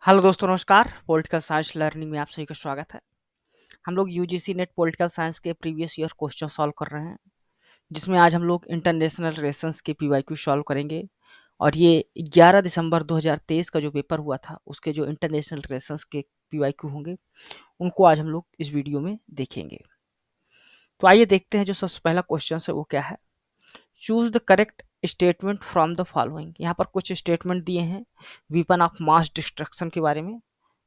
Hello दोस्तों, नमस्कार। Political science learning में आप सभी का स्वागत है। हम लोग यूजीसी नेट पॉलिटिकल साइंस के प्रीवियस ईयर क्वेश्चन सॉल्व कर रहे हैं, जिसमें आज हम लोग इंटरनेशनल रिलेशंस के पीवाईक्यू सॉल्व करेंगे। और ये 11 दिसंबर 2023 का जो पेपर हुआ था, उसके जो इंटरनेशनल रिलेशंस के पीवाईक्यू होंगे, उनको आज हम लोग इस वीडियो में देखेंगे। तो आइए देखते हैं, जो सबसे पहला क्वेश्चन है वो क्या है। Choose the correct statement from the following. यहाँ पर कुछ स्टेटमेंट दिए हैं वीपन ऑफ मास डिस्ट्रक्शन के बारे में।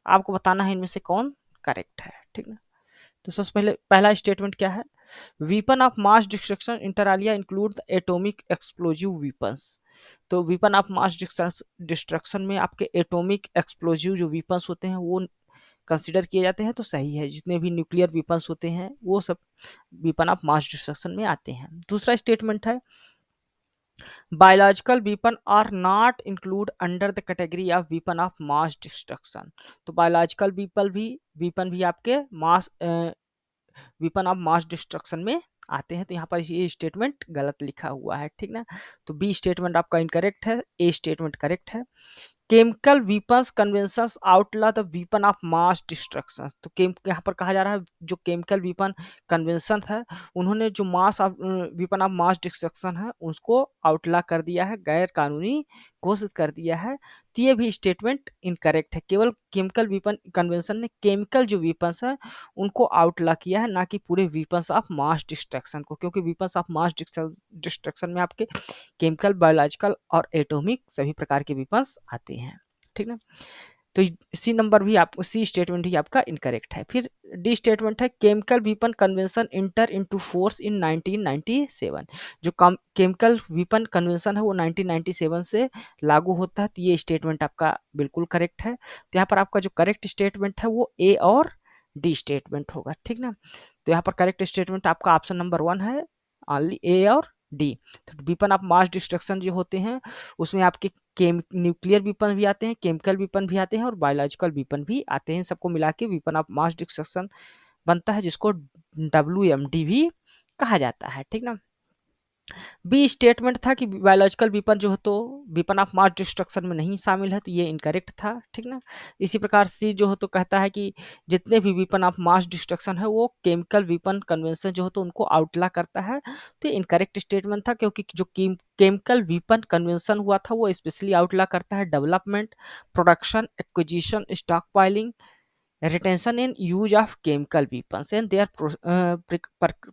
आपको बताना है इनमें से कौन करेक्ट है, ठीक है। तो सबसे पहले पहला स्टेटमेंट क्या है। Weapon of mass destruction inter Alia include the atomic explosive weapons. तो वीपन ऑफ मास डिस्ट्रक्शन में आपके एटॉमिक एक्सप्लोजिव जो वीपन्स होते हैं वो कंसिडर किए जाते हैं। तो सही है, जितने भी न्यूक्लियर वीपन्स होते हैं वो सब वीपन ऑफ मास डिस्ट्रक्शन में आते हैं। दूसरा स्टेटमेंट है biological weapon are not include under the category of weapon of mass destruction. तो बायोलॉजिकल वीपन भी आपके mass weapon of mass destruction में आते हैं। तो यहाँ पर ये स्टेटमेंट गलत लिखा हुआ है, ठीक ना। तो बी स्टेटमेंट आपका इनकरेक्ट है, ए स्टेटमेंट करेक्ट है। Chemical weapons conventions outlaw the weapon of mass destruction. तो यहाँ पर कहा जा रहा है जो केमिकल वीपन कन्वेंशन है, उन्होंने जो mass of weapon of mass destruction है उसको आउटला कर दिया है, गैर कानूनी घोषित कर दिया है। तो ये भी स्टेटमेंट इनकरेक्ट है। केवल केमिकल वीपन कन्वेंशन ने केमिकल जो वीपन्स है उनको आउटला किया है, ना कि पूरे वीपन्स ऑफ मास डिस्ट्रक्शन को, क्योंकि वीपन्स ऑफ मास डिस्ट्रक्शन में आपके केमिकल, बायोलॉजिकल और एटॉमिक सभी प्रकार के वेपन्स आते हैं, ठीक ना। तो सी नंबर भी आप सी स्टेटमेंट भी आपका इनकरेक्ट है। फिर डी स्टेटमेंट है chemical weapon convention inter into force in 1997। जो केमिकल वीपन कन्वेंशन है वो 1997 से लागू होता है। तो ये स्टेटमेंट आपका बिल्कुल करेक्ट है। तो यहाँ पर आपका जो करेक्ट स्टेटमेंट है वो ए और डी स्टेटमेंट होगा, ठीक ना। तो यहाँ पर करेक्ट स्टेटमेंट आपका ऑप्शन नंबर 1 है, ओनली ए और डी। तो वीपन ऑफ मास डिस्ट्रक्शन जो होते हैं उसमें आपके न्यूक्लियर वीपन भी आते हैं, केमिकल वीपन भी आते हैं और बायोलॉजिकल वीपन भी आते हैं। सबको मिला के वीपन ऑफ मास डिस्ट्रक्शन बनता है, जिसको WMD भी कहा जाता है, ठीक ना। बी स्टेटमेंट था कि बायोलॉजिकल वीपन जो है तो वीपन ऑफ मास डिस्ट्रक्शन में नहीं शामिल है, तो ये इनकरेक्ट था, ठीक ना। इसी प्रकार सी जो है तो कहता है कि जितने भी वीपन ऑफ मास डिस्ट्रक्शन है वो केमिकल वीपन कन्वेंशन जो है तो उनको आउटला करता है। तो ये इनकरेक्ट स्टेटमेंट था, क्योंकि जो केमिकल वीपन कन्वेंशन हुआ था वो स्पेशली आउटला करता है development, production, acquisition, stock piling, retention and use of chemical weapons and their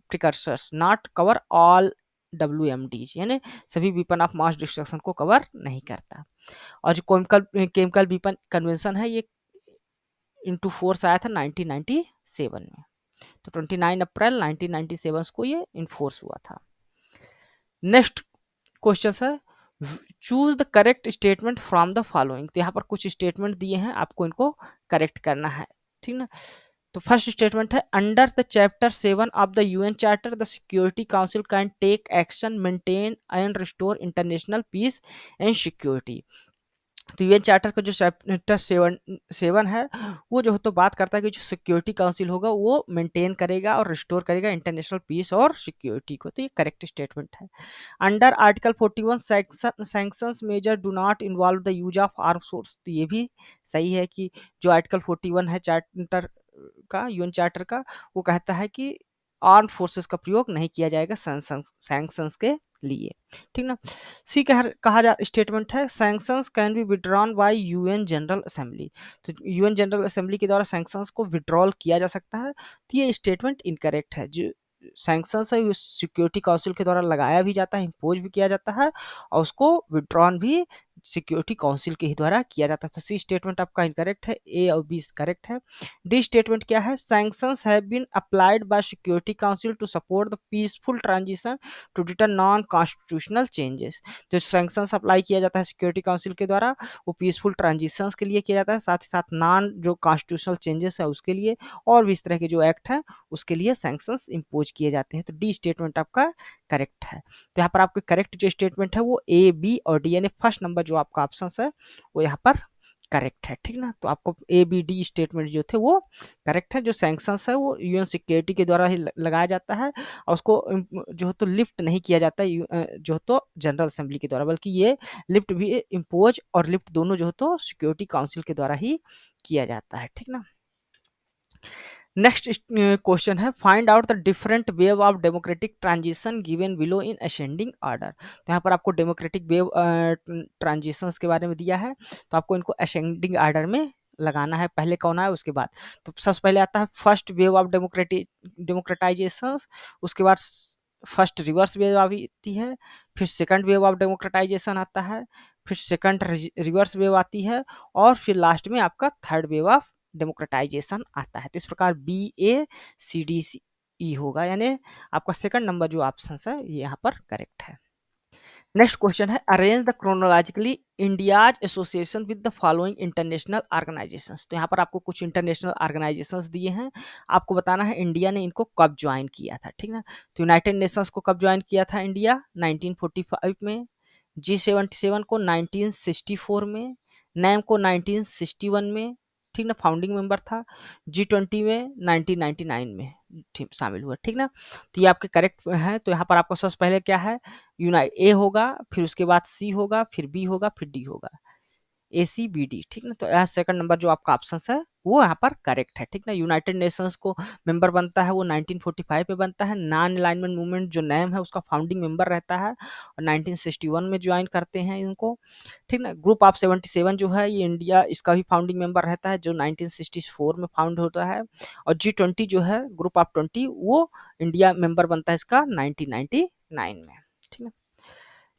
precursors not cover all WMDs, यानी सभी weapon of mass destruction को कवर नहीं करता। और जो केमिकल weapon कन्वेंशन है ये इंटू फोर्स आया था 1997 में। तो 29 अप्रैल 1997 को ये इनफोर्स हुआ था। नेक्स्ट क्वेश्चन है choose the correct statement from the following. तो यहाँ पर कुछ स्टेटमेंट दिए हैं, आपको इनको करेक्ट करना है, ठीक ना। तो फर्स्ट स्टेटमेंट है under the chapter 7 of the UN charter the security council can take action maintain and restore international peace and security. तो यूएन चार्टर का जो चैप्टर 7 है वो जो है तो बात करता है कि जो सिक्योरिटी काउंसिल होगा वो मेंटेन करेगा और रिस्टोर करेगा इंटरनेशनल पीस और सिक्योरिटी को। तो ये करेक्ट स्टेटमेंट है। Under article 41 sanctions measure do not involve the use of arm force. तो ये भी सही है कि जो आर्टिकल 41 है चार्टर का, यूएन चार्टर का, वो कहता है कि आर्म फोर्सेस का प्रयोग नहीं किया जाएगा सैंक्शंस के लिए, ठीक ना। सी कहा जा स्टेटमेंट है sanctions can be withdrawn bye UN general assembly. तो UN जनरल असेंबली के द्वारा सैंक्शंस को विड्रॉल किया जा सकता है। तो ये स्टेटमेंट इनकरेक्ट है। जो सैंक्शंस है सिक्योरिटी काउंसिल के द्वारा लगाया भी जाता है, इम्पोज भी किया जाता है, और उसको विड्रॉन भी सिक्योरिटी काउंसिल के ही द्वारा किया जाता है। तो सी स्टेटमेंट आपका इनकरेक्ट है, ए और बी करेक्ट है। डी स्टेटमेंट क्या है sanctions have been applied by security council to support the peaceful transition to deter non constitutional changes. जो सैंक्शंस अप्लाई किया जाता है सिक्योरिटी काउंसिल के द्वारा वो पीसफुल ट्रांजिशंस के लिए किया जाता है, साथ ही साथ नॉन जो कॉन्स्टिट्यूशनल चेंजेस है उसके लिए, और भी इस तरह के जो एक्ट है उसके लिए सैंक्शंस इम्पोज किए जाते हैं। तो डी स्टेटमेंट आपका करेक्ट है। तो यहाँ पर आपके करेक्ट जो स्टेटमेंट है वो ए, बी और डी, यानी फर्स्ट नंबर जो आपका ऑप्शन है वो यहाँ पर करेक्ट है, ठीक ना। तो आपको ए बी डी स्टेटमेंट जो थे वो करेक्ट है। जो सैंक्शंस है वो यूएन सिक्योरिटी के द्वारा ही लगाया जाता है, और उसको जो है तो लिफ्ट नहीं किया जाता है जो है तो जनरल असेंबली के द्वारा, बल्कि ये लिफ्ट भी इम्पोज और लिफ्ट दोनों जो है तो सिक्योरिटी काउंसिल के द्वारा ही किया जाता है, ठीक ना। नेक्स्ट क्वेश्चन है, find out the different wave of democratic transition given below in ascending order. तो यहाँ पर आपको डेमोक्रेटिक वेव ट्रांजिशंस के बारे में दिया है, तो आपको इनको असेंडिंग ऑर्डर में लगाना है, पहले कौन है उसके बाद। तो सबसे पहले आता है फर्स्ट वेव ऑफ डेमोक्रेटाइजेशन, उसके बाद फर्स्ट रिवर्स वेव आती है, फिर सेकंड वेव ऑफ डेमोक्रेटाइजेशन आता है, फिर सेकंड रिवर्स वेव आती है, और फिर लास्ट में आपका थर्ड वेव ऑफ डेमोक्रेटाइजेशन आता है। तो इस प्रकार BACDCE होगा, यानी आपका सेकंड नंबर जो ऑप्शन है ये यहाँ पर करेक्ट है। नेक्स्ट क्वेश्चन है, arrange the chronologically India's association with the following international organisations. तो यहाँ पर आपको कुछ इंटरनेशनल ऑर्गेनाइजेशंस दिए हैं, आपको बताना है इंडिया ने इनको कब ज्वाइन किया था, ठीक ना। तो यूनाइटेड नेशंस को कब ज्वाइन किया था इंडिया, 1945 में, G77 को 1964 में, नैम को 1961 में, ठीक ना, फाउंडिंग मेंबर था। G20 में 1999 में ठीक शामिल हुआ, ठीक ना। तो ये आपके करेक्ट है। तो यहाँ पर आपको सबसे पहले क्या है, यूनाइट ए होगा, फिर उसके बाद सी होगा, फिर बी होगा, फिर डी होगा, ACBD, ठीक ना। तो यहाँ सेकंड नंबर जो आपका ऑप्शन है वो यहाँ पर करेक्ट है, ठीक ना। यूनाइटेड नेशंस को मेंबर बनता है वो 1945 में बनता है। नॉन अलाइनमेंट मूवमेंट जो नैम है उसका फाउंडिंग मेंबर रहता है, और 1961 में ज्वाइन करते हैं इनको, ठीक ना। ग्रुप ऑफ 77 जो है ये इंडिया, इसका भी फाउंडिंग मेंबर रहता है, जो 1964 में फाउंड होता है। और G20 जो है ग्रुप ऑफ 20, वो इंडिया मेंबर बनता है इसका 1999 में, ठीक है।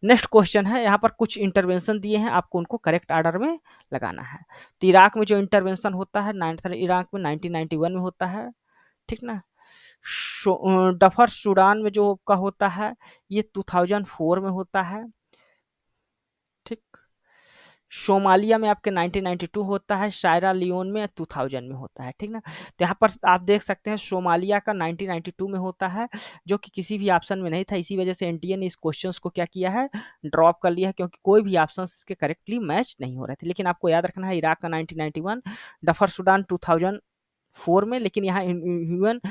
नेक्स्ट क्वेश्चन है, यहाँ पर कुछ इंटरवेंशन दिए हैं, आपको उनको करेक्ट ऑर्डर में लगाना है। तो इराक में जो इंटरवेंशन होता है, इराक में 1991 में होता है, ठीक ना। डफर सूडान में जो का होता है ये 2004 में होता है, ठीक। सोमालिया में आपके 1992 होता है, शायरा लियोन में 2000 में होता है, ठीक ना। तो यहाँ पर आप देख सकते हैं सोमालिया का 1992 में होता है, जो कि किसी भी ऑप्शन में नहीं था, इसी वजह से एनटीए ने इस क्वेश्चंस को क्या किया है, ड्रॉप कर लिया है, क्योंकि कोई भी ऑप्शन इसके करेक्टली मैच नहीं हो रहे थे। लेकिन आपको याद रखना है इराक का 1991, डफर सूडान 2004 में, लेकिन यहाँ ह्यूमन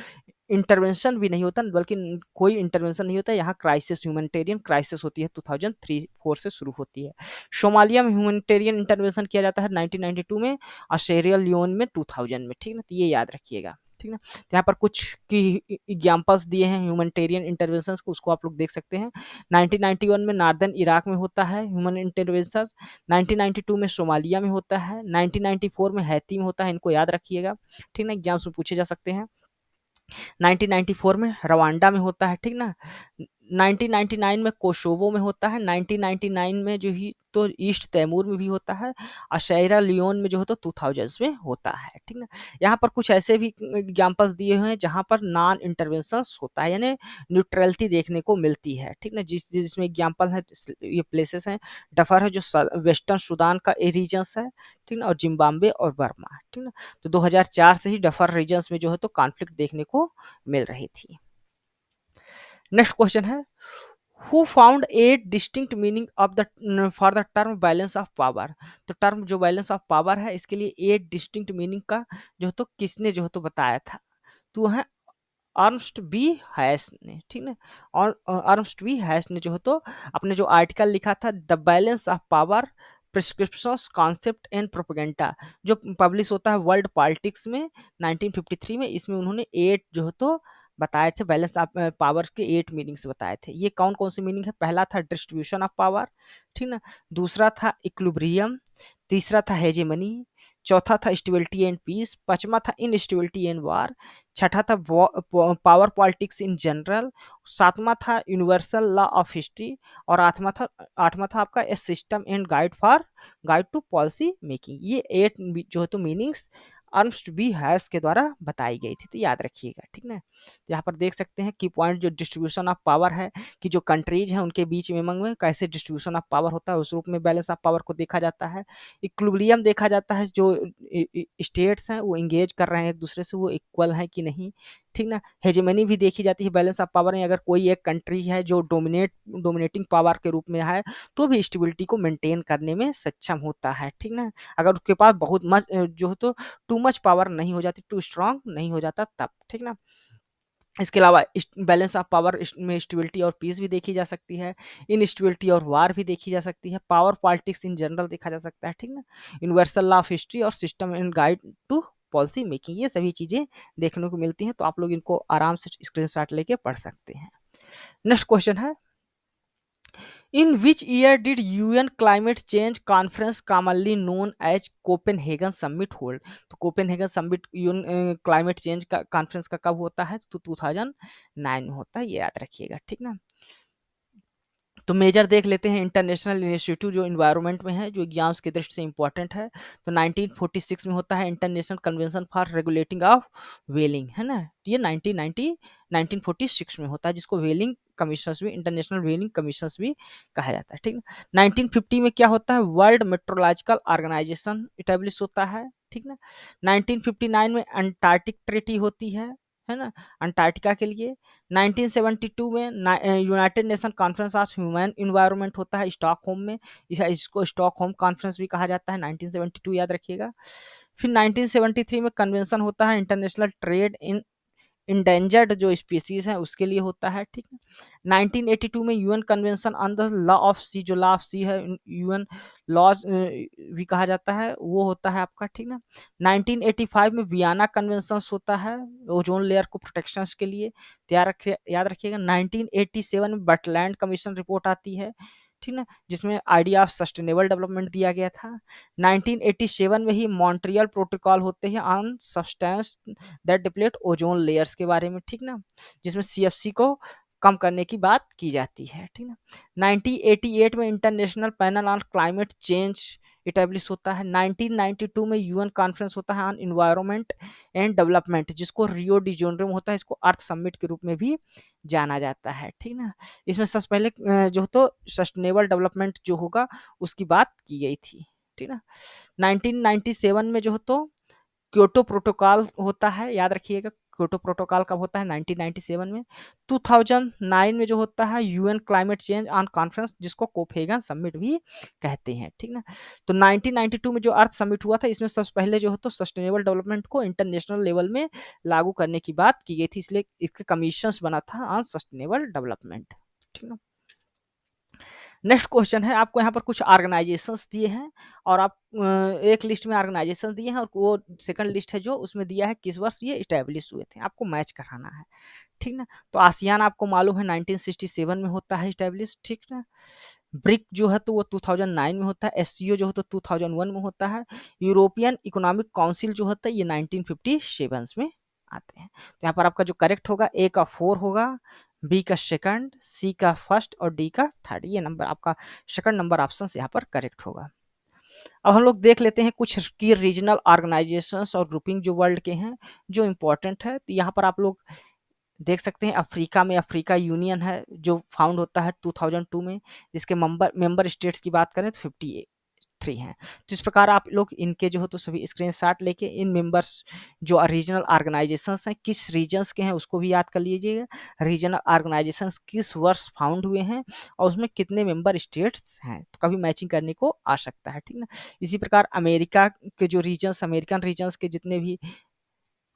इंटरवेंशन भी नहीं होता, बल्कि कोई इंटरवेंशन नहीं होता, यहाँ क्राइसिस, ह्यूमैनिटेरियन क्राइसिस होती है, 2003-4 से शुरू होती है। सोमालिया में ह्यूमैनिटेरियन इंटरवेंशन किया जाता है 1992 में, और सेरिया लियोन में 2000 में, ठीक ना। तो ये याद रखिएगा, ठीक ना। तो यहाँ पर कुछ की एग्जाम्पल्स दिए हैं ह्यूमैनिटेरियन इंटरवेंशन को, उसको आप लोग देख सकते हैं। 1991 में नॉर्दर्न इराक में होता है ह्यूमन इंटरवेंशन, 1992 में सोमालिया में होता है, 1994 में हैती में होता है, इनको याद रखिएगा, ठीक ना, एग्जाम्स में पूछे जा सकते हैं। 1994 में रवांडा में होता है, ठीक ना। 1999 में कोसोवो में होता है, 1999 में जो ही तो ईस्ट तैमूर में भी होता है, और शायरा लियोन में जो है तो 2000 में होता है, ठीक ना। यहाँ पर कुछ ऐसे भी एग्जांपल्स दिए हुए हैं जहाँ पर नॉन इंटरवेंशन होता है, यानी न्यूट्रलिटी देखने को मिलती है, ठीक ना। जिसमें एग्जांपल है, ये प्लेसेस हैं, डफर है जो वेस्टर्न सूडान का रीजन्स है, ठीक ना, और जिम्बाब्वे और बर्मा, ठीक ना। तो 2004 से ही डफर रीजन्स में जो है तो कॉन्फ्लिक्ट देखने को मिल रही थी। नेक्स्ट क्वेश्चन है, who found 8 distinct meaning of the for the term balance of power. तो टर्म जो बैलेंस ऑफ पावर है इसके लिए 8 डिस्टिंक्ट मीनिंग का जो है तो किसने जो है तो बताया था, तो है अर्नस्ट बी हैस ने, ठीक है। और अर्नस्ट बी हैस ने जो है तो अपने जो आर्टिकल लिखा था, the balance of power prescriptions concept and propaganda, जो पब्लिश होता है वर्ल्ड पॉलिटिक्स में 1953 में, इसमें उन्होंने 8 जो है तो बताए थे, बैलेंस ऑफ पावर के 8 मीनिंग्स बताए थे। ये कौन कौन से मीनिंग है, पहला था डिस्ट्रीब्यूशन ऑफ पावर, ठीक ना, दूसरा था इक्विलिब्रियम, तीसरा था हेजेमनी, चौथा था स्टेबिलिटी एंड पीस, पांचवा था इनस्टेबिलिटी एंड वार, छठा था पावर पॉलिटिक्स इन जनरल, सातवां था यूनिवर्सल लॉ ऑफ हिस्ट्री, और आठवां था आपका a system and guide to policy making. ये 8 जो है तो मीनिंग्स अर्नस्ट बी हैस के द्वारा बताई गई थी, तो याद रखिएगा, ठीक ना। यहाँ पर देख सकते हैं कि पॉइंट जो डिस्ट्रीब्यूशन ऑफ पावर है, कि जो कंट्रीज हैं उनके बीच में कैसे डिस्ट्रीब्यूशन ऑफ पावर होता है, उस रूप में बैलेंस ऑफ पावर को देखा जाता है। इक्विलिब्रियम देखा जाता है, जो स्टेट्स हैं वो इंगेज कर रहे हैं एक दूसरे से, वो इक्वल है कि नहीं, ठीक ना। हेजेमनी भी देखी जाती है बैलेंस ऑफ पावर में, अगर कोई एक कंट्री है जो डोमिनेटिंग पावर के रूप में है तो भी स्टेबिलिटी को मेंटेन करने में सक्षम होता है, ठीक ना। अगर उसके पास बहुत मच जो है तो टू मच पावर नहीं हो जाती, टू स्ट्रांग नहीं हो जाता तब, ठीक ना। इसके अलावा बैलेंस ऑफ पावर में स्टेबिलिटी और पीस भी देखी जा सकती है, इनस्टेबिलिटी और वार भी देखी जा सकती है, पावर पॉलिटिक्स इन जनरल देखा जा सकता है, ठीक ना। यूनिवर्सल लॉ ऑफ हिस्ट्री और system and guide to policy making, ये सभी चीजें देखने को मिलती हैं, तो आप लोग इनको आराम से स्क्रीनशॉट लेके पढ़ सकते हैं। नेक्स्ट क्वेश्चन है, in which year did UN climate change conference commonly known as Copenhagen summit hold. तो Copenhagen summit UN climate change का कॉन्फ्रेंस का कब होता है, तो 2009 में होता है, ये याद रखिएगा, ठीक ना। तो मेजर देख लेते हैं, इंटरनेशनल इंस्टीट्यूट जो इन्वायरमेंट में है, जो एग्जाम्स की दृष्टि से इंपॉर्टेंट है, तो 1946 में होता है international convention for regulating of whaling, है ना। ये 1946 में होता है, जिसको वेलिंग कमीशंस भी, इंटरनेशनल वेलिंग कमीशंस भी कहा जाता है, ठीक है। 1950 में क्या होता है, वर्ल्ड मेट्रोलॉजिकल ऑर्गेनाइजेशन इटेब्लिश होता है, ठीक ना। 1959 में अंटार्कटिक ट्रीटी होती है ना, अंटार्कटिका के लिए। 1972 में United nation conference of human environment होता है स्टॉकहोम में, इसको स्टॉकहोम कॉन्फ्रेंस भी कहा जाता है, 1972 याद रखिएगा। फिर 1973 में कन्वेंशन होता है इंटरनेशनल ट्रेड इन इंडेंजर्ड जो स्पीसीज हैं उसके लिए होता है, ठीक है। 1982 में UN convention on the law of sea, जो लॉ ऑफ सी है यूएन लॉ भी कहा जाता है, वो होता है आपका, ठीक ना। 1985 में वियना कन्वेंशन होता है ओजोन लेयर को प्रोटेक्शन के लिए, याद रखिएगा। 1987 में बटलैंड कमीशन रिपोर्ट आती है, ठीक ना, जिसमें आइडिया ऑफ सस्टेनेबल डेवलपमेंट दिया गया था। 1987 में ही मॉन्ट्रियल प्रोटोकॉल होते हैं on substance that deplete ozone layers के बारे में, ठीक ना, जिसमें सीएफसी को कम करने की बात की जाती है, ठीक ना। 1988 में international panel on climate change establish होता है। 1992 में यूएन कॉन्फ्रेंस होता है ऑन इन्वायरमेंट एंड डेवलपमेंट, जिसको रियो डी जेनेरो में होता है, इसको अर्थ समिट के रूप में भी जाना जाता है, ठीक ना। इसमें सबसे पहले जो तो सस्टेनेबल डेवलपमेंट जो होगा उसकी बात की गई थी, ठीक ना। 1997 में जो तो क्योटो प्रोटोकॉल होता है, याद रखिएगा क्योटो प्रोटोकॉल कब होता है, 1997 में। 2009 में जो होता है UN climate change on conference, जिसको कोपेगन समिट भी कहते हैं, ठीक ना। तो 1992 में जो अर्थ समिट हुआ था, इसमें सबसे पहले जो है तो सस्टेनेबल डेवलपमेंट को इंटरनेशनल लेवल में लागू करने की बात की गई थी, इसलिए इसके कमीशन बना था ऑन सस्टेनेबल डेवलपमेंट, ठीक है। नेक्स्ट क्वेश्चन है, आपको यहाँ पर कुछ ऑर्गेनाइजेशंस दिए हैं और आप एक लिस्ट में ऑर्गेनाइजेशन दिए हैं और वो सेकंड लिस्ट है जो उसमें दिया है किस वर्ष ये इस्टेब्लिश हुए थे, आपको मैच कराना है, ठीक ना। तो आसियान आपको मालूम है 1967 में होता है इस्टेब्लिश, ठीक ना। ब्रिक जो है तो वो 2009 में होता है, एससीओ जो है तो 2001 में होता है, यूरोपियन इकोनॉमिक काउंसिल जो होता है ये 1957 में आते हैं। तो यहाँ पर आपका जो करेक्ट होगा ए का 4 होगा, बी का सेकंड, सी का फर्स्ट और डी का थर्ड, ये नंबर आपका सेकंड नंबर ऑप्शन यहाँ पर करेक्ट होगा। अब हम लोग देख लेते हैं कुछ की रीजनल ऑर्गेनाइजेशंस और ग्रुपिंग जो वर्ल्ड के हैं जो इंपॉर्टेंट है, तो यहाँ पर आप लोग देख सकते हैं अफ्रीका में अफ्रीका यूनियन है जो फाउंड होता है 2002 में, जिसके मेंबर स्टेट्स की बात करें तो 53 हैं। तो इस प्रकार आप लोग इनके जो हो तो सभी स्क्रीनशॉट लेके इन मेंबर्स जो रीजनल ऑर्गेनाइजेशंस हैं किस रीजन्स के हैं उसको भी याद कर लीजिएगा, रीजनल ऑर्गेनाइजेशंस किस वर्ष फाउंड हुए हैं और उसमें कितने मेंबर स्टेट्स हैं, तो कभी मैचिंग करने को आ सकता है, ठीक ना। इसी प्रकार अमेरिका के जो रीजन्स, अमेरिकन रीजन्स के जितने भी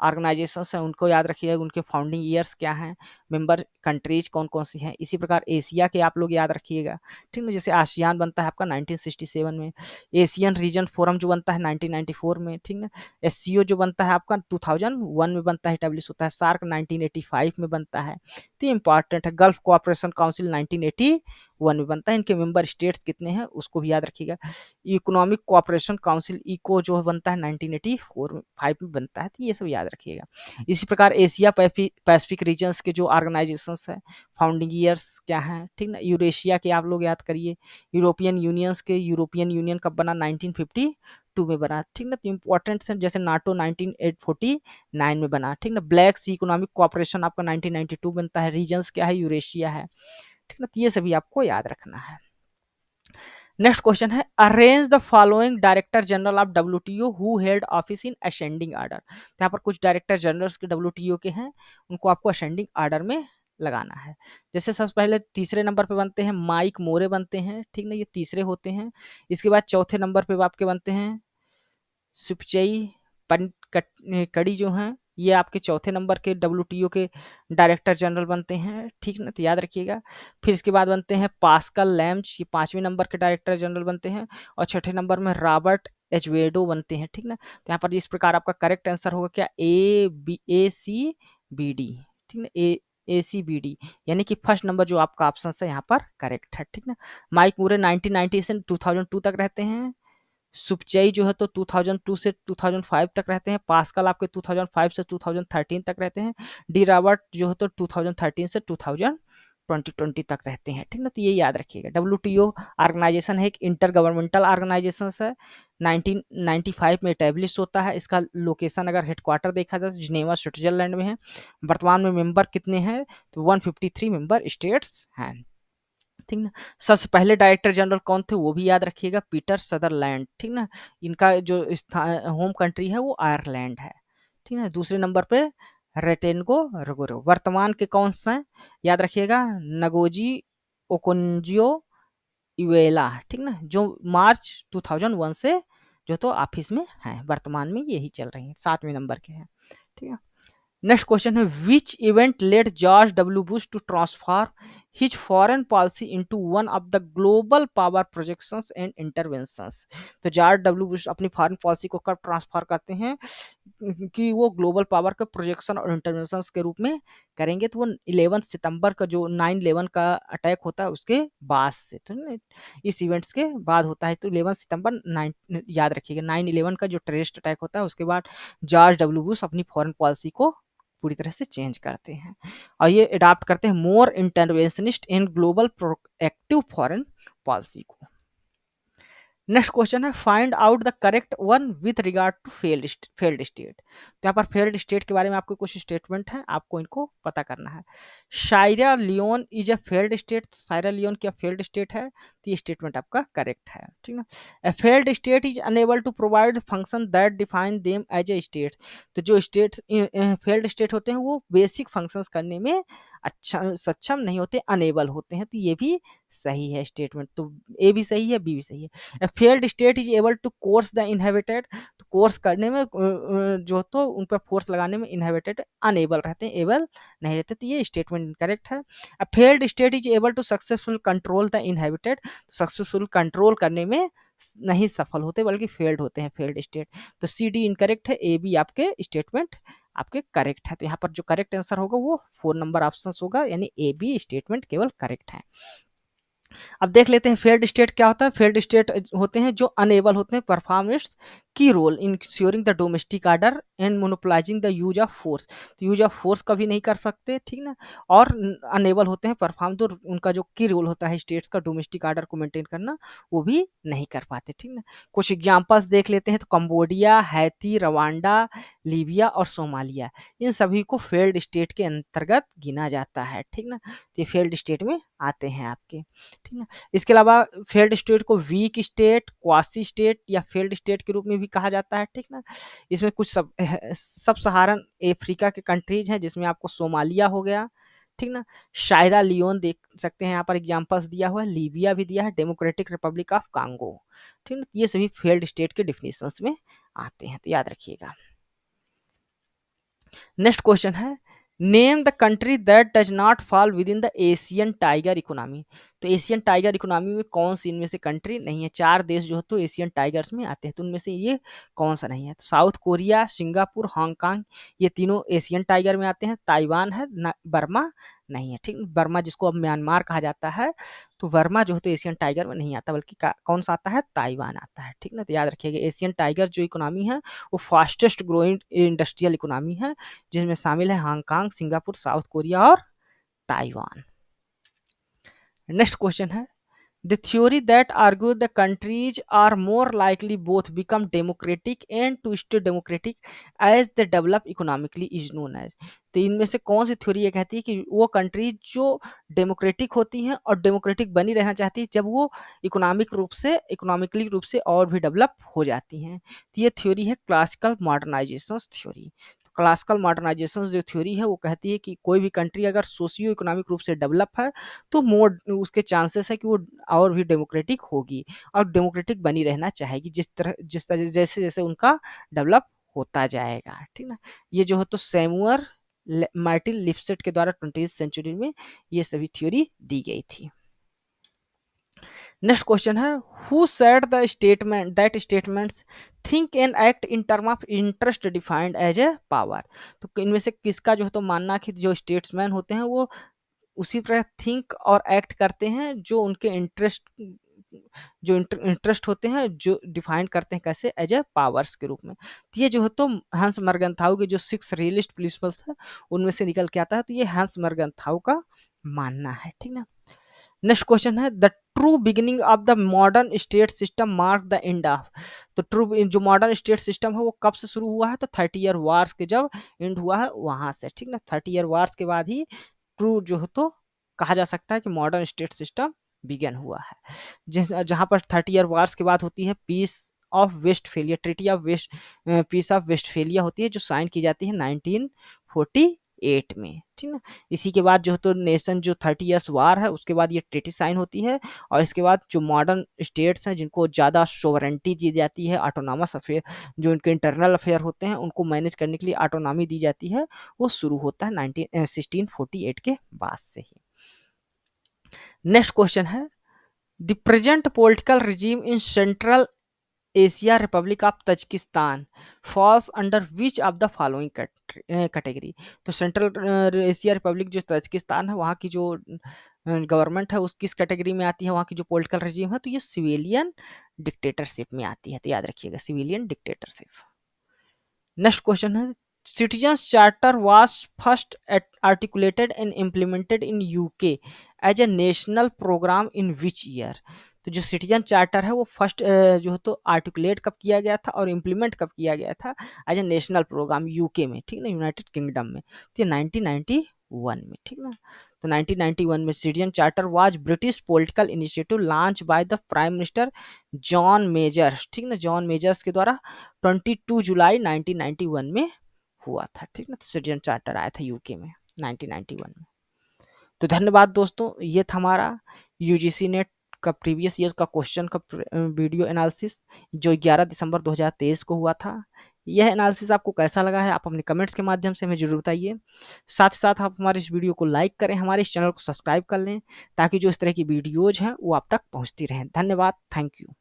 ऑर्गेनाइजेशंस हैं उनको याद रखिएगा, उनके फाउंडिंग ईयर्स क्या हैं, मेंबर कंट्रीज कौन कौन सी हैं। इसी प्रकार एशिया के आप लोग याद रखिएगा, ठीक है, जैसे आसियान बनता है आपका 1967 में, एशियन रीजन फोरम जो बनता है 1994 में, ठीक है, एससीओ जो बनता है आपका 2001 में बनता है, एस्टैब्लिश होता है, सार्क 1985 में बनता है, तो इंपॉर्टेंट है, गल्फ कोऑपरेशन काउंसिल 1981 में बनता है, इनके मेंबर स्टेट्स कितने हैं उसको भी याद रखिएगा। इकोनॉमिक कोऑपरेशन काउंसिल इको जो बनता है 1984 में बनता है, तो ये सब याद रखिएगा। इसी प्रकार एशिया पैसिफिक रीजन्स के जो ऑर्गेनाइजेशंस है फाउंडिंग ईयर्स क्या हैं, ठीक ना। यूरेशिया के आप लोग याद करिए, यूरोपियन यूनियंस के, यूरोपियन यूनियन कब बना, 1952 में बना, ठीक ना। तो इंपॉर्टेंट है जैसे नाटो 1949 में बना, ठीक ना। ब्लैक सी इकोनॉमिक कोऑपरेशन आपका 1992 बनता है, रीजन्स क्या है, यूरेशिया है, ठीक ना। तो ये सभी आपको याद रखना है। नेक्स्ट क्वेश्चन है arrange the following director general of WTO who held office in ascending order. तो यहाँ पर कुछ डायरेक्टर जनरल्स के डब्ल्यूटीओ के हैं, उनको आपको असेंडिंग ऑर्डर में लगाना है। जैसे सबसे पहले तीसरे नंबर पे बनते हैं माइक मोरे बनते हैं, ठीक ना, ये तीसरे होते हैं। इसके बाद चौथे नंबर पे आपके बनते हैं सुपचई कड़ी जो हैं, ये आपके चौथे नंबर के डब्ल्यूटीओ के डायरेक्टर जनरल बनते हैं, ठीक ना, तो याद रखिएगा। फिर इसके बाद बनते हैं पास्कल लैम्च, ये 5वें नंबर के डायरेक्टर जनरल बनते हैं। और छठे नंबर में रॉबर्ट एजवेडो बनते हैं, ठीक ना। तो यहाँ पर इस प्रकार आपका करेक्ट आंसर होगा क्या, A C B D, ठीक ना, A C B D, यानी कि फर्स्ट नंबर जो आपका ऑप्शन है यहाँ पर करेक्ट है, ठीक ना। माइक मूरे 1990 से 2002 तक रहते हैं। सुपचई जो है तो 2002 से 2005 तक रहते हैं। पास्कल आपके 2005 से 2013 तक रहते हैं। डी रॉबर्ट जो है तो 2013 से 2020 तक रहते हैं, ठीक ना। तो ये याद रखिएगा। डब्ल्यूटीओ ऑर्गेनाइजेशन है, एक इंटर गवर्नमेंटल ऑर्गेनाइजेशन है, 1995 में एस्टेब्लिश होता है। इसका लोकेशन अगर हेडक्वार्टर देखा जाए तो जिनेवा स्विट्जरलैंड में है। वर्तमान में मेंबर कितने हैं, तो 153 मेंबर स्टेट्स हैं, ठीक ना। सबसे पहले डायरेक्टर जनरल कौन थे वो भी याद रखिएगा, पीटर सदरलैंड, ठीक ना। इनका जो होम कंट्री है वो आयरलैंड है, ठीक है। दूसरे नंबर पे रेटेनको रगोरो। वर्तमान के कौन से हैं याद रखिएगा, नगोजी ओकोंजियो इवेला, ठीक ना, जो मार्च 2001 से जो तो ऑफिस में है, वर्तमान में यही चल रही है, 7वें नंबर के हैं, ठीक है। नेक्स्ट क्वेश्चन है which event led George W Bush to transform his foreign policy into one of the global power projections and interventions. तो जॉर्ज डब्ल्यू बुश अपनी फॉरेन पॉलिसी को कब ट्रांसफर करते हैं कि वो ग्लोबल पावर के प्रोजेक्शन और इंटरवेंशंस के रूप में करेंगे, तो वो 11 सितंबर का जो 9/11 का अटैक होता है उसके बाद से, तो इस इवेंट्स के बाद होता है। तो 11 सितंबर 9 याद रखिएगा, 9/11 का जो टेररिस्ट अटैक होता है उसके बाद जॉर्ज डब्ल्यू बुश अपनी फॉरेन पॉलिसी को पूरी तरह से चेंज करते हैं और ये अडॉप्ट करते हैं more interventionist in global proactive foreign policy को। नेक्स्ट क्वेश्चन है find out the correct one with regard to failed state. तो यहाँ पर फेल्ड स्टेट के बारे में आपको कुछ स्टेटमेंट है, आपको इनको पता करना है। Sierra Leone is a failed state, Sierra Leone क्या फेल्ड स्टेट है, तो ये स्टेटमेंट आपका करेक्ट है, ठीक ना। A failed state is unable to provide function that define them as a state. तो जो स्टेट फेल्ड स्टेट होते हैं वो बेसिक फंक्शंस करने में अच्छा सक्षम नहीं होते, अनेबल होते हैं, तो ये भी सही है स्टेटमेंट। तो ए भी सही है, बी भी सही है। Failed state is able to coerce the inhabited, तो कोर्स करने में जो तो उन पर फोर्स लगाने में इनहेबिटेड अनेबल रहते हैं, एबल नहीं रहते, तो ये स्टेटमेंट इनकरेक्ट है। Failed state is able to successful control the inhabited, successful control करने में नहीं सफल होते बल्कि फेल्ड होते हैं फेल्ड स्टेट, तो सी डी इनकरेक्ट है, ए बी आपके स्टेटमेंट आपके करेक्ट है। तो यहाँ पर जो करेक्ट आंसर होगा वो 4 नंबर ऑप्शन होगा, यानी ए बी स्टेटमेंट केवल करेक्ट है। अब देख लेते हैं फेल्ड स्टेट क्या होता है। फेल्ड स्टेट होते हैं जो अनेबल होते हैं perform its key role in ensuring the domestic order and monopolising the use of force, तो यूज ऑफ फोर्स कभी नहीं कर सकते, ठीक ना। और अनेबल होते हैं परफॉर्म, तो उनका जो की रोल होता है स्टेट्स का डोमेस्टिक ऑर्डर को मेंटेन करना, वो भी नहीं कर पाते, ठीक ना। कुछ एग्जांपल्स देख लेते हैं, तो कंबोडिया, हैती, रवांडा, लीबिया और सोमालिया, इन सभी को फेल्ड स्टेट के अंतर्गत गिना जाता है, ठीक ना। तो ये फेल्ड स्टेट में आते हैं आपके, ठीक है। इसके अलावा फेल्ड स्टेट को वीक स्टेट, क्वासी स्टेट या फेल्ड स्टेट के रूप में भी कहा जाता है, ठीक ना। इसमें कुछ सब सहारन अफ्रीका के कंट्रीज हैं, जिसमें आपको सोमालिया हो गया, ठीक ना। शायरा लियोन देख सकते हैं यहाँ पर एग्जांपल्स दिया हुआ है, लीबिया भी दिया है, डेमोक्रेटिक रिपब्लिक ऑफ कांगो, ठीक ना। ये सभी फेल्ड स्टेट के डिफिनेशंस में आते हैं, तो याद रखिएगा। नेक्स्ट क्वेश्चन है name the country that does not fall with in the Asian tiger economy. तो एशियन टाइगर इकोनॉमी में कौन सी इनमें से कंट्री नहीं है, 4 देश जो है तो एशियन टाइगर्स में आते हैं, तो उनमें से ये कौन सा नहीं है, तो साउथ कोरिया, सिंगापुर, हांगकांग, ये तीनों एशियन टाइगर में आते हैं। ताइवान है, बर्मा नहीं है, ठीक। बर्मा जिसको अब म्यांमार कहा जाता है, तो बर्मा जो है तो एशियन टाइगर में नहीं आता, बल्कि कौन सा आता है, ताइवान आता है, ठीक ना। तो याद रखिएगा एशियन टाइगर जो इकोनॉमी है वो फास्टेस्ट ग्रोइंग इंडस्ट्रियल इकोनॉमी है, जिसमें शामिल है हांगकांग, सिंगापुर, साउथ कोरिया और ताइवान। नेक्स्ट क्वेश्चन है The theory that argued the countries are more likely both become democratic and to stay democratic as they develop economically is known as। तो इनमें से कौन सी थ्योरी ये कहती है कि वो कंट्रीज जो डेमोक्रेटिक होती हैं और डेमोक्रेटिक बनी रहना चाहती है जब वो इकोनॉमिकली रूप से और भी डेवलप हो जाती हैं। तो ये थ्योरी है classical modernisation theory. Classical modernisation जो थ्योरी है वो कहती है कि कोई भी कंट्री अगर सोशियो इकोनॉमिक रूप से डेवलप है तो मोर उसके चांसेस है कि वो और भी डेमोक्रेटिक होगी और डेमोक्रेटिक बनी रहना चाहेगी जिस तरह जैसे जैसे उनका डेवलप होता जाएगा, ठीक ना। ये जो है तो सैमुअल मार्टिन लिप्सेट के द्वारा 20वीं सेंचुरी में ये सभी थ्योरी दी गई थी। नेक्स्ट क्वेश्चन है who said the statement that statements think and act in term of interest defined as a power. तो इनमें से किसका जो है तो मानना कि जो स्टेट्समैन होते हैं वो उसी तरह थिंक और एक्ट करते हैं जो उनके इंटरेस्ट होते हैं जो डिफाइन करते हैं कैसे एज ए पावर्स के रूप में। तो ये जो है तो हंस मर्गनथाउ के जो 6 रियलिस्ट प्रिंसिपल्स है उनमें से निकल के आता है। तो ये हंस मर्गनथाउ का मानना है, ठीक ना। नेक्स्ट क्वेश्चन है the true beginning of the modern state system mark the end of. तो ट्रू जो मॉडर्न स्टेट सिस्टम है वो कब से शुरू हुआ है तो 30 ईयर वार्स के जब एंड हुआ है वहां से, ठीक ना। 30 ईयर वार्स के बाद ही ट्रू जो है तो कहा जा सकता है कि मॉडर्न स्टेट सिस्टम बिगन हुआ है। जहां पर 30 ईयर वार्स के बाद होती है peace of Westphalia, treaty of west peace of Westphalia होती है जो साइन की जाती है 1948 में, ठीक ना। इसी के बाद जो है तो नेशन जो 30 ईयर्स वार है उसके बाद ये ट्रीटी साइन होती है और इसके बाद जो मॉडर्न स्टेट्स हैं जिनको ज़्यादा सोवरेंटी दी जाती है, ऑटोनॉमस अफेयर जो इनके इंटरनल अफेयर होते हैं उनको मैनेज करने के लिए ऑटोनॉमी दी जाती है, वो शुरू होता है 1648 के बाद से ही। नेक्स्ट क्वेश्चन है the present political regime in central Asia Republic of Tajikistan falls under which of the following category. तो सेंट्रल एशिया रिपब्लिक जो तजिकिस्तान है वहाँ की जो गवर्नमेंट है उस किस कैटेगरी में आती है, वहाँ की जो पॉलिटिकल रिजीम है तो ये सिविलियन डिक्टेटरशिप में आती है। तो याद रखिएगा सिविलियन डिक्टेटरशिप। नेक्स्ट क्वेश्चन है citizens charter was first articulated and implemented in UK as a national programme in which year. तो जो सिटीजन चार्टर है वो फर्स्ट जो है तो आर्टिकुलेट कब किया गया था और इम्प्लीमेंट कब किया गया था as a national programme UK में, ठीक ना, यूनाइटेड किंगडम में। तो ये 1991 में, ठीक ना। तो 1991 में citizen charter was British political initiative launch by the prime minister John measures, ठीक ना, जॉन मेजर्स के द्वारा 22 जुलाई 1991 में हुआ था, ठीक ना। तो सिटीजन चार्टर आया था यूके में 1991 में। तो धन्यवाद दोस्तों, ये था हमारा यूजीसी नेट का प्रीवियस ईयर का क्वेश्चन का वीडियो एनालिसिस जो 11 दिसंबर 2023 को हुआ था। यह एनालिसिस आपको कैसा लगा है आप अपने कमेंट्स के माध्यम से हमें जरूर बताइए। साथ ही साथ आप हमारे इस वीडियो को लाइक करें, हमारे इस चैनल को सब्सक्राइब कर लें ताकि जो इस तरह की वीडियोज हैं वो आप तक पहुंचती रहें। धन्यवाद, थैंक यू।